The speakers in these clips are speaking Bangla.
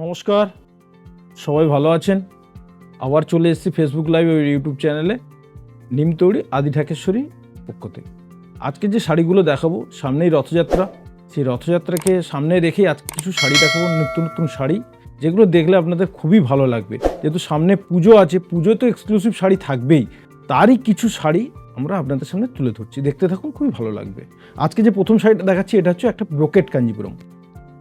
নমস্কার, সবাই ভালো আছেন? আবার চলে এসেছি ফেসবুক লাইভ ও ইউটিউব চ্যানেলে নিমতৌড়ি আদি ঢাকেশ্বরী পক্ষ থেকে। আজকে যে শাড়িগুলো দেখাবো, সামনেই রথযাত্রা, সেই রথযাত্রাকে সামনে রেখেই আজকে কিছু শাড়ি দেখাবো, নতুন নতুন শাড়ি, যেগুলো দেখলে আপনাদের খুবই ভালো লাগবে। যেহেতু সামনে পুজো আছে, পুজো তো এক্সক্লুসিভ শাড়ি থাকবেই, তারই কিছু শাড়ি আমরা আপনাদের সামনে তুলে ধরছি। দেখতে থাকুন, খুবই ভালো লাগবে। আজকে যে প্রথম শাড়িটা দেখাচ্ছি, এটা হচ্ছে একটা ব্রোকেট কাঞ্জিপুরম।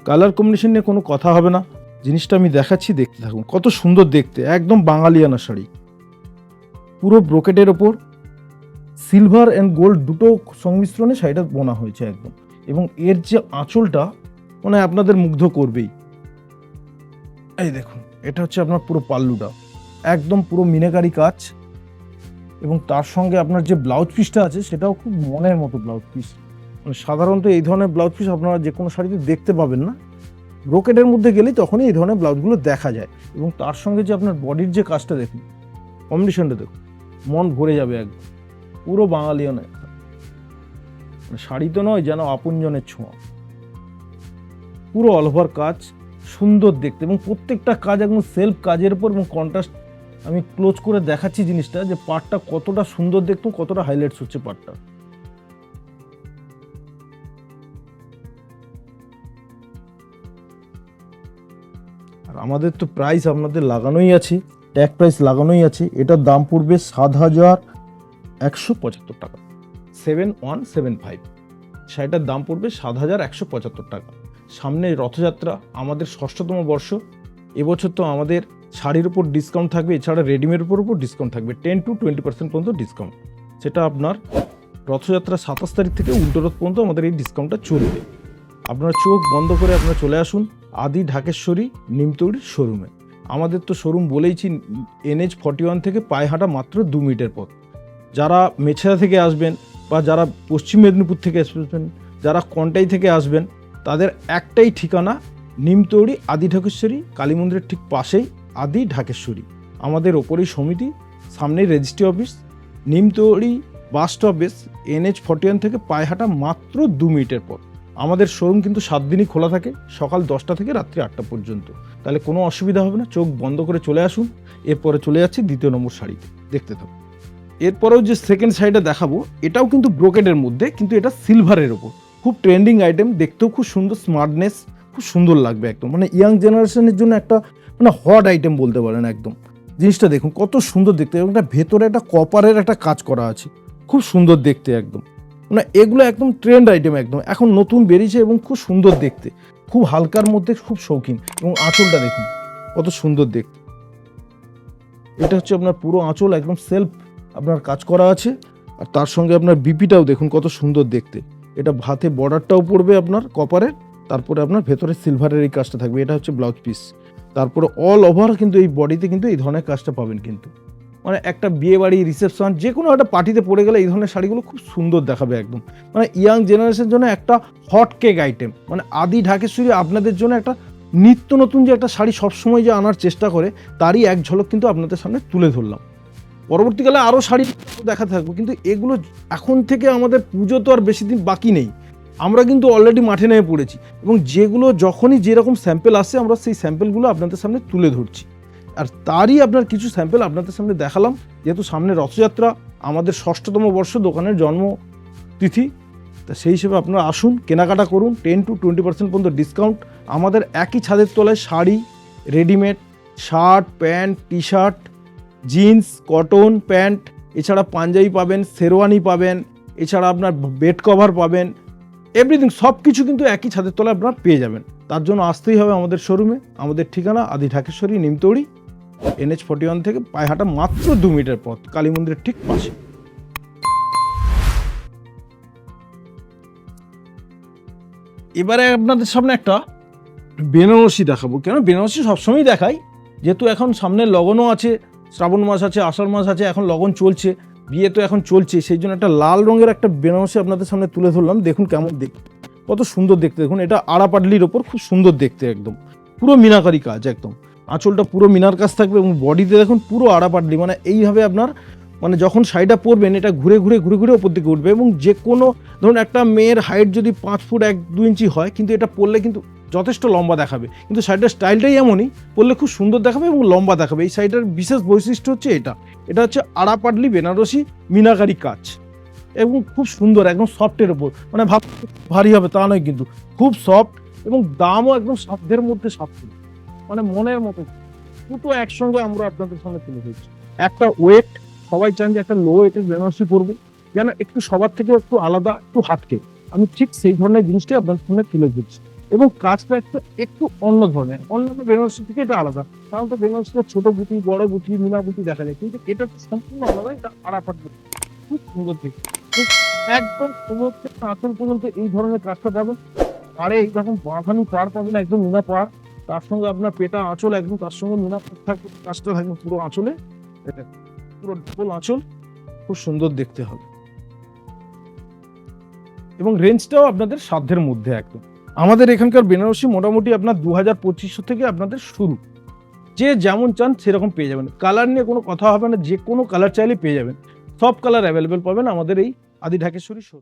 কালার কম্বিনেশন নিয়ে কোনো কথা হবে না, জিনিসটা আমি দেখাচ্ছি, দেখতে থাকুন। কত সুন্দর দেখতে, একদম বাঙালিয়ানা শাড়ি, পুরো ব্রোকেটের ওপর সিলভার অ্যান্ড গোল্ড দুটো সংমিশ্রণে শাড়িটা বোনা হয়েছে একদম। এবং এর যে আঁচলটা মানে আপনাদের মুগ্ধ করবেই। এই দেখুন, এটা হচ্ছে আপনার পুরো পাল্লুটা, একদম পুরো মিনাকারি কাজ। এবং তার সঙ্গে আপনার যে ব্লাউজ পিসটা আছে, সেটাও খুব মনের মতো ব্লাউজ পিস। মানে সাধারণত এই ধরনের ব্লাউজ পিস আপনারা যে কোনো শাড়িতে দেখতে পাবেন না, ব্রোকেটের মধ্যে গেলেই তখনই এই ধরনের ব্লাউজগুলো দেখা যায়। এবং তার সঙ্গে যে আপনার বডির যে কাজটা দেখুন, কম্বিনেশনটা দেখুন, মন ভরে যাবে একদম। পুরো বাঙালিয়ানা মানে শাড়ি তো নয়, যেন আপনজনের ছোঁয়া। পুরো অল ওভার কাজ, সুন্দর দেখতে, এবং প্রত্যেকটা কাজ একদম সেলফ কাজের উপর। এবং কন্ট্রাস্ট আমি ক্লোজ করে দেখাচ্ছি জিনিসটা, যে পাটটা কতটা সুন্দর দেখতে, কতটা হাইলাইটস হচ্ছে পাটটা। আর আমাদের তো প্রাইস আপনাদের লাগানোই আছে, ট্যাগ প্রাইস লাগানোই আছে। এটার দাম পড়বে 7,175 টাকা, 7175। শাড়িটার দাম পড়বে 7,175 টাকা। সামনে রথযাত্রা, আমাদের 6তম বর্ষ। এবছর তো আমাদের শাড়ির উপর ডিসকাউন্ট থাকবে, এছাড়া রেডিমেডের উপর ডিসকাউন্ট থাকবে 10 to 20% পর্যন্ত ডিসকাউন্ট। সেটা আপনার রথযাত্রা 27 তারিখ থেকে উল্টো রথ পর্যন্ত আমাদের এই ডিসকাউন্টটা চলবে। আপনারা চোখ বন্ধ করে আপনারা চলে আসুন আদি ঢাকেশ্বরী নিমতৌড়ির শোরুমে। আমাদের তো শোরুম বলেইছি, NH 41 থেকে পায়ে হাঁটা মাত্র 2 মিনিটের পথ। যারা মেছেদা থেকে আসবেন, বা যারা পশ্চিম মেদিনীপুর থেকে আসবেন, যারা কন্টাই থেকে আসবেন, তাদের একটাই ঠিকানা, নিমতৌড়ি আদি ঢাকেশ্বরী কালী মন্দিরের ঠিক পাশেই আদি ঢাকেশ্বরী। আমাদের ওপরেই সমিতি, সামনেই registry office, Nimtouri bus stoppage, NH 41 থেকে পায়ে হাঁটা মাত্র 2 মিনিটের পথ। আমাদের শোরুম কিন্তু 7 দিনই খোলা থাকে, সকাল 10টা থেকে রাত্রি 8টা পর্যন্ত। তাহলে কোনো অসুবিধা হবে না, চোখ বন্ধ করে চলে আসুন। এরপরে চলে যাচ্ছি 2য় নম্বর শাড়িতে, দেখতে থাকুন। এরপরেও যে সেকেন্ড শাড়িটা দেখাবো, এটাও কিন্তু ব্রোকেটের মধ্যে, কিন্তু এটা সিলভারের ওপর। খুব ট্রেন্ডিং আইটেম, দেখতেও খুব সুন্দর, স্মার্টনেস খুব সুন্দর লাগবে একদম। মানে ইয়াং জেনারেশনের জন্য একটা মানে হট আইটেম বলতে পারেন একদম। জিনিসটা দেখুন কত সুন্দর দেখতে, এবং এটা ভেতরে একটা কপারের একটা কাজ করা আছে, খুব সুন্দর দেখতে একদম। মানে এগুলো একদম ট্রেন্ড আইটেম, একদম এখন নতুন বেরিয়েছে এবং খুব সুন্দর দেখতে, খুব হালকার মধ্যে, খুব শৌখিন। এবং আঁচলটা দেখুন কত সুন্দর দেখতে। এটা হচ্ছে আপনার পুরো আঁচল, একদম সেলফ আপনার কাজ করা আছে। আর তার সঙ্গে আপনার বিপিটাও দেখুন কত সুন্দর দেখতে। এটা হাতে বর্ডারটাও পড়বে আপনার কপারের, তারপরে আপনার ভেতরে সিলভারের এই কাজটা থাকবে। এটা হচ্ছে ব্লাউজ পিস, তারপরে অল ওভার কিন্তু এই বডিতে কিন্তু এই ধরনের কাজটা পাবেন। কিন্তু মানে একটা বিয়ে বাড়ি, রিসেপশন, যে কোনো একটা পার্টিতে পরে গেলে এই ধরনের শাড়িগুলো খুব সুন্দর দেখাবে একদম। মানে ইয়াং জেনারেশনের জন্য একটা হট কেক আইটেম। মানে আদি ঢাকেশ্বরী আপনাদের জন্য একটা নিত্য নতুন যে একটা শাড়ি সবসময় যে আনার চেষ্টা করে, তারই এক ঝলক কিন্তু আপনাদের সামনে তুলে ধরলাম। পরবর্তীকালে আরও শাড়ি দেখা থাকবে, কিন্তু এগুলো এখন থেকে আমাদের পুজো তো আর বেশি দিন বাকি নেই, আমরা কিন্তু অলরেডি মাঠে নেমে পড়েছি। এবং যেগুলো যখনই যেরকম স্যাম্পেল আসছে, আমরা সেই স্যাম্পেলগুলো আপনাদের সামনে তুলে ধরছি। আর তারই আপনার কিছু স্যাম্পেল আপনাদের সামনে দেখালাম। যেহেতু সামনে রথযাত্রা, আমাদের 6তম বর্ষ, দোকানের জন্মতিথি, তা সেই হিসেবে আপনারা আসুন, কেনাকাটা করুন। 10 to 20% পর্যন্ত ডিসকাউন্ট। আমাদের একই ছাদের তলায় sari, readymade, shirt, pant, T shirt, jeans, cotton pant, এছাড়া পাঞ্জাবি পাবেন, শেরওয়ানি পাবেন, এছাড়া আপনার বেড কভার পাবেন, এভরিথিং, সব কিছু কিন্তু একই ছাদের তলায় আপনারা পেয়ে যাবেন। তার জন্য আসতেই হবে আমাদের শোরুমে। আমাদের ঠিকানা আদি ঢাকেশ্বরী নিমতৌড়ি, NH 41 থেকে পায়ে হাঁটা মাত্র 2 মিনিটের পথ, কালী মন্দিরের ঠিক পাশে। এবারে আপনাদের সামনে একটা বেনারসি দেখাবো। কেন বেনারসি সবসময় দেখাই, যেহেতু এখন সামনে লগনও আছে, শ্রাবণ মাস আছে, আষাঢ় মাস আছে, এখন লগন চলছে, বিয়ে তো এখন চলছে, সেই জন্য একটা লাল রঙের একটা বেনারসি আপনাদের সামনে তুলে ধরলাম। দেখুন কেমন দেখতে, কত সুন্দর দেখতে দেখুন। এটা আড়াপাটলির ওপর, খুব সুন্দর দেখতে একদম, পুরো মিনাকারি কাজ একদম। আঁচলটা পুরো মিনার কাজ থাকবে, এবং বডিতে দেখুন পুরো আড়াপাটলি। মানে এইভাবে আপনার মানে যখন শাড়িটা পরবেন, এটা ঘুরে ঘুরে ঘুরে ঘুরে ওপর দিকে উঠবে। এবং যে কোনো ধরুন একটা মেয়ের হাইট যদি 5 ফুট 1-2 ইঞ্চি হয়, কিন্তু এটা পরলে কিন্তু যথেষ্ট লম্বা দেখাবে, কিন্তু শাড়িটার স্টাইলটাই এমনই, পরলে খুব সুন্দর দেখাবে এবং লম্বা দেখাবে। এই শাড়িটার বিশেষ বৈশিষ্ট্য হচ্ছে এটা হচ্ছে আড়াপাটলি বেনারসি মিনাকারি কাজ এবং খুব সুন্দর, একদম সফটের ওপর, মানে ভাব ভারী হবে তা নয়, কিন্তু খুব সফট এবং দামও একদম সাধ্যের মধ্যে সাধ্য, মানে মনের মতো। দুটো একসঙ্গে আমরা আপনাদের সামনে তুলে ধরছি। একটা ওয়েট, সবাই চান যে একটা লো ওয়েটের বেনারসি পরবো, যেন একটু সবার থেকে একটু আলাদা, একটু হাটকে, আমি ঠিক সেই ধরনের জিনিসটাই আপনার সামনে তুলে ধরছি। এবং কাজটা একটু অন্য ধরনের, অন্যান্য বেনারসি থেকে এটা আলাদা। কারণ তো বেনারসিটা ছোট বুটি, বড় বুটি, মিনা বুটি দেখা যায়, কিন্তু এটা তো সম্পূর্ণ আলাদা, এটা আড়াপাট বুটি, খুব সুন্দর দেখতে। একদম কোমর থেকে আঁচল পর্যন্ত এই ধরনের কাজটা পাবেন। আরে এইরকম বাঁধানি পাড় পাবেন, একদম মিনা পাড়, তার সঙ্গে আপনার পেটা আঁচল, একদম তার সঙ্গে মিনা পাড় থাকবে, কাজটা থাকবে পুরো আঁচলে, এটা পুরো ডবল আঁচল, খুব সুন্দর দেখতে হবে। এবং রেঞ্জটাও আপনাদের সাধ্যের মধ্যে একদম। আমাদের এখানকার বেনারসি মোটামুটি আপনার 2200-2500 থেকে আপনাদের শুরু, যে যেমন চান সেরকম পেয়ে যাবেন। কালার নিয়ে কোনো কথা হবে না, যে কোনো কালার চাইলে পেয়ে যাবেন, সব কালার অ্যাভেলেবেল পাবেন আমাদের এই আদি ঢাকেশ্বরী শোরুমে।